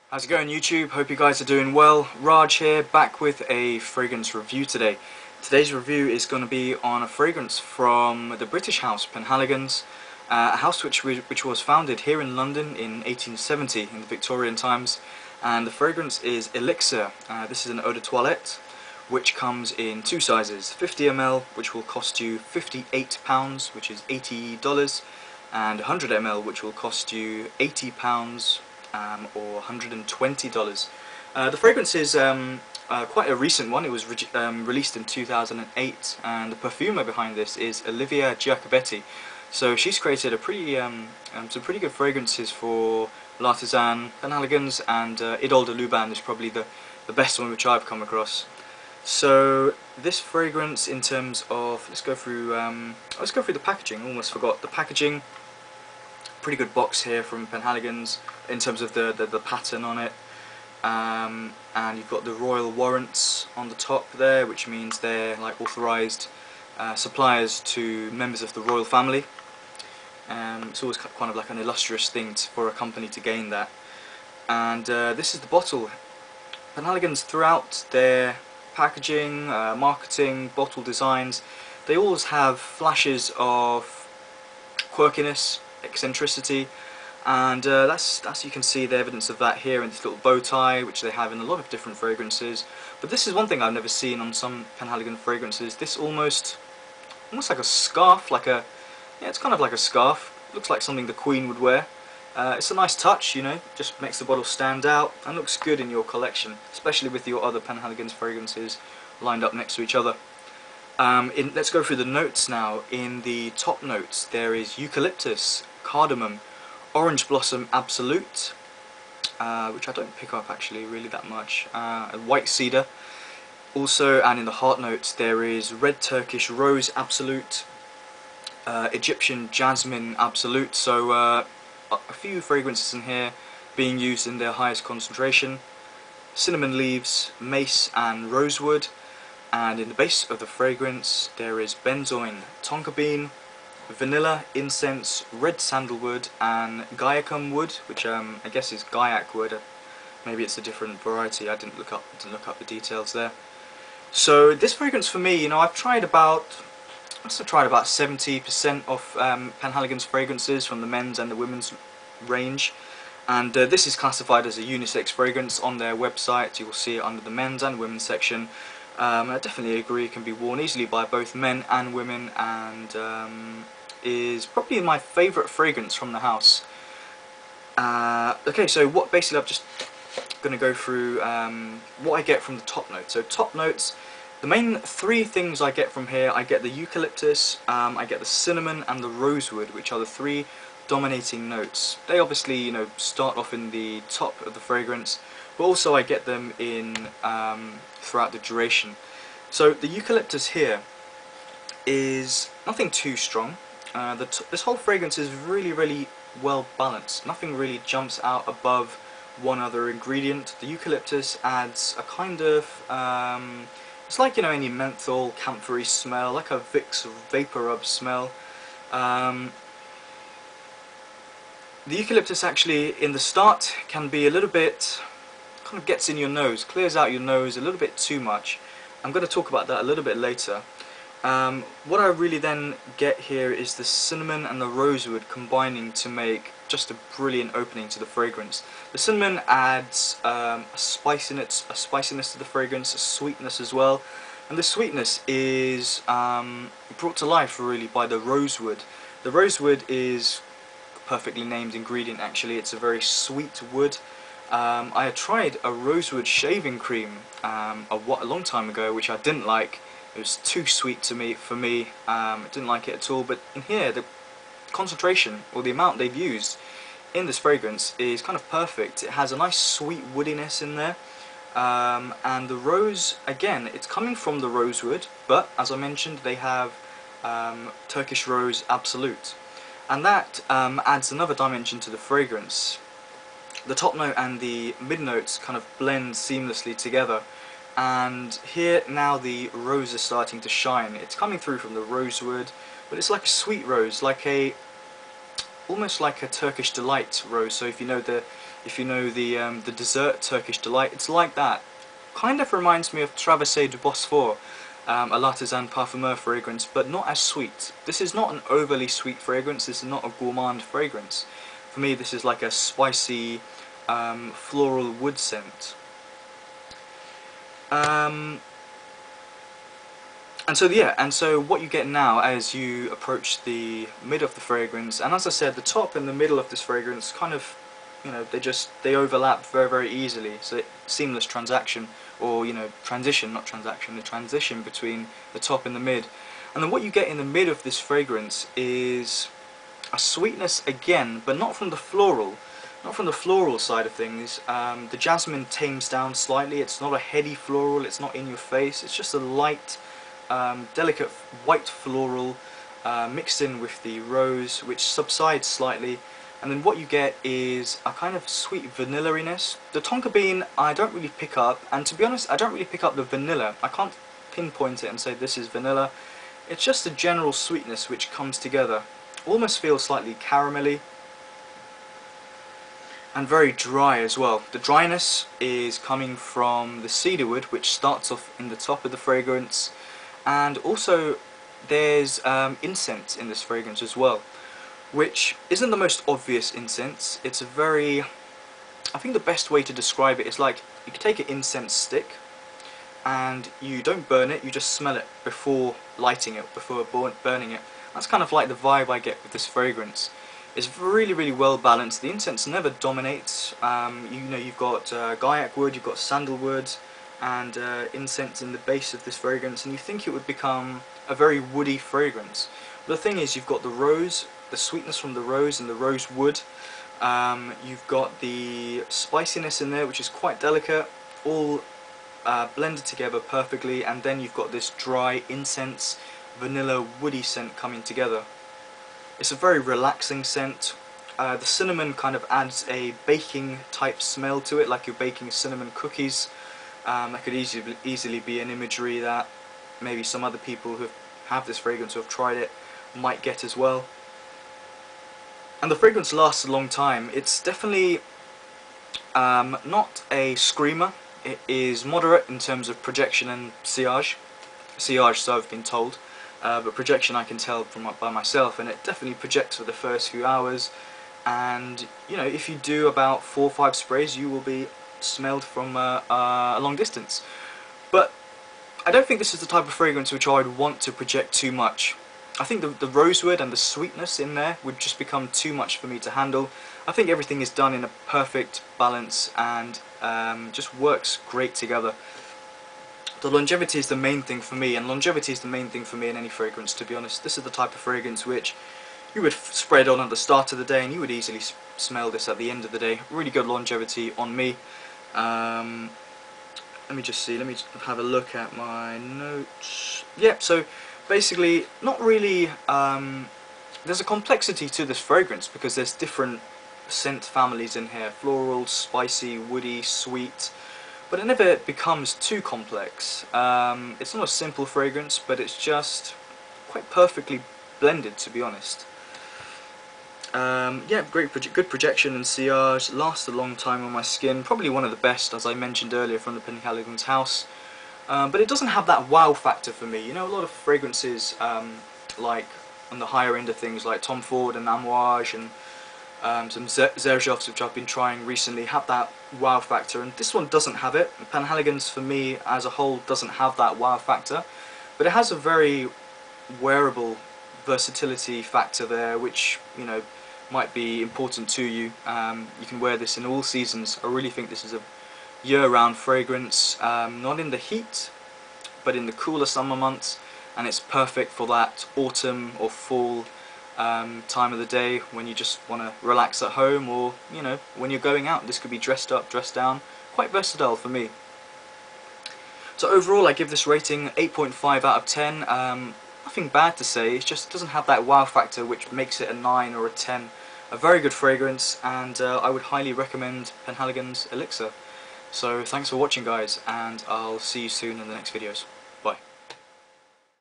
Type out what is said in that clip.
How's it going, YouTube? Hope you guys are doing well. Raj here, back with a fragrance review today. Today's review is going to be on a fragrance from the British house Penhaligons, a house which was founded here in London in 1870 in the Victorian times, and the fragrance is Elixir. This is an eau de toilette which comes in two sizes: 50 ml, which will cost you £58, which is $80, and 100 ml, which will cost you £80. Or $120. The fragrance is quite a recent one. It was released in 2008, and the perfumer behind this is Olivia Giacobetti. So she's created a some pretty good fragrances for L'Artisan, Penhaligons, and Idole de Luban is probably the best one which I've come across. So this fragrance, in terms of, let's go through the packaging. Almost forgot the packaging. Pretty good box here from Penhaligons in terms of the pattern on it, and you've got the royal warrants on the top there, which means they're like authorised suppliers to members of the royal family. It's always kind of like an illustrious thing for a company to gain that. And this is the bottle. Penhaligons, throughout their packaging, marketing, bottle designs, they always have flashes of quirkiness, eccentricity, and that's you can see the evidence of that here in this little bow tie, which they have in a lot of different fragrances. But this is one thing I've never seen on some Penhaligon fragrances. This almost like a scarf, it's kind of like a scarf. Looks like something the Queen would wear. It's a nice touch, you know, just makes the bottle stand out and looks good in your collection, especially with your other Penhaligons fragrances lined up next to each other. Let's go through the notes now. In the top notes there is Eucalyptus, Cardamom, Orange Blossom Absolute, which I don't pick up actually really that much, and White Cedar. Also, and in the heart notes there is Red Turkish Rose Absolute, Egyptian Jasmine Absolute. So a few fragrances in here being used in their highest concentration. Cinnamon Leaves, Mace and Rosewood. And in the base of the fragrance there is Benzoin, Tonka Bean, Vanilla, Incense, Red Sandalwood and Guaicum wood, which I guess is Guaiac wood. Maybe it's a different variety. I didn't look up the details there. So this fragrance for me, you know, I must have tried about 70% of Penhaligons fragrances from the men's and the women's range, and this is classified as a unisex fragrance on their website. You will see it under the men's and women's section. I definitely agree it can be worn easily by both men and women, and is probably my favourite fragrance from the house. Okay, so basically I'm just going to go through what I get from the top notes. So top notes, the main three things I get from here: I get the eucalyptus, I get the cinnamon and the rosewood, which are the three dominating notes. They obviously, you know, start off in the top of the fragrance, but also I get them in throughout the duration. So the eucalyptus here is nothing too strong. This whole fragrance is really well balanced. Nothing really jumps out above one other ingredient. The eucalyptus adds a kind of it's like, you know, any menthol, camphory smell, like a Vicks vapor rub smell. The eucalyptus actually in the start can be a little bit, kind of gets in your nose, clears out your nose a little bit too much. I'm going to talk about that a little bit later. What I really then get here is the cinnamon and the rosewood combining to make just a brilliant opening to the fragrance. The cinnamon adds a spiciness to the fragrance, a sweetness as well, and the sweetness is brought to life really by the rosewood. The rosewood is a perfectly named ingredient actually. It's a very sweet wood. I had tried a rosewood shaving cream a long time ago, which I didn't like. It was too sweet for me. I didn't like it at all. But in here, the concentration, or the amount they've used in this fragrance, is kind of perfect. It has a nice sweet woodiness in there. And the rose, again, it's coming from the rosewood, but as I mentioned, they have Turkish Rose Absolute. And that adds another dimension to the fragrance. The top note and the mid notes kind of blend seamlessly together, and here now the rose is starting to shine. It's coming through from the rosewood, but it's like a sweet rose, almost like a Turkish delight rose. So if you know If you know the dessert Turkish delight, it's like that. Kind of reminds me of Traversée du Bosphore, a l'artisan parfumeur fragrance, but not as sweet. This is not an overly sweet fragrance. This is not a gourmand fragrance. For me, this is like a spicy floral wood scent. And so what you get now as you approach the mid of the fragrance, and as I said, the top and the middle of this fragrance kind of, you know, they overlap very, very easily. So seamless transaction, or, you know, transition, not transaction, the transition between the top and the mid. And then what you get in the mid of this fragrance is a sweetness again, but not from the floral side of things. The jasmine tames down slightly. It's not a heady floral, it's not in your face, it's just a light, delicate white floral mixed in with the rose, which subsides slightly, and then what you get is a kind of sweet vanilla-iness. The tonka bean I don't really pick up, and to be honest I don't really pick up the vanilla. I can't pinpoint it and say this is vanilla. It's just a general sweetness which comes together. Almost feels slightly caramelly and very dry as well. The dryness is coming from the cedarwood, which starts off in the top of the fragrance, and also there's incense in this fragrance as well, which isn't the most obvious incense. It's a very, I think the best way to describe it is like you could take an incense stick and you don't burn it, you just smell it before lighting it, before burning it. That's kind of like the vibe I get with this fragrance. It's really, really well balanced. The incense never dominates. You know, you've got Guaicum, you've got Sandalwood, and incense in the base of this fragrance, and you think it would become a very woody fragrance. But the thing is, you've got the rose, the sweetness from the rose and the rosewood. You've got the spiciness in there, which is quite delicate, all blended together perfectly, and then you've got this dry incense, vanilla, woody scent coming together. It's a very relaxing scent. The cinnamon kind of adds a baking type smell to it, like you're baking cinnamon cookies. That could easily be an imagery that maybe some other people who have this fragrance or have tried it might get as well. And the fragrance lasts a long time. It's definitely not a screamer. It is moderate in terms of projection and sillage. Sillage, so I've been told. But projection I can tell from by myself, and it definitely projects for the first few hours. And you know, if you do about 4 or 5 sprays, you will be smelled from a long distance. But I don't think this is the type of fragrance which I would want to project too much. I think the rosewood and the sweetness in there would just become too much for me to handle. I think everything is done in a perfect balance and just works great together. The longevity is the main thing for me, and longevity is the main thing for me in any fragrance, to be honest. This is the type of fragrance which you would spread on at the start of the day and you would easily smell this at the end of the day. Really good longevity on me. Let me just see, let me just have a look at my notes. Yep, so basically, not really, there's a complexity to this fragrance because there's different scent families in here. Floral, spicy, woody, sweet. But it never becomes too complex. It's not a simple fragrance, but it's just quite perfectly blended, to be honest. Yeah, good projection and sillage, lasts a long time on my skin, probably one of the best, as I mentioned earlier, from the Penhaligon's house. But it doesn't have that wow factor for me. You know, a lot of fragrances, like on the higher end of things, like Tom Ford and Amouage and some Zerjovs, which I've been trying recently, have that wow factor, and this one doesn't have it. Penhaligon's, for me, as a whole, doesn't have that wow factor, but it has a very wearable versatility factor there, which, you know, might be important to you. You can wear this in all seasons. I really think this is a year-round fragrance, not in the heat, but in the cooler summer months, and it's perfect for that autumn or fall time of the day when you just want to relax at home, or, you know, when you're going out. This could be dressed up, dressed down. Quite versatile for me. So overall I give this rating 8.5 out of 10. Nothing bad to say, it just doesn't have that wow factor which makes it a 9 or a 10. A very good fragrance, and I would highly recommend Penhaligon's Elixir. So thanks for watching, guys, and I'll see you soon in the next videos.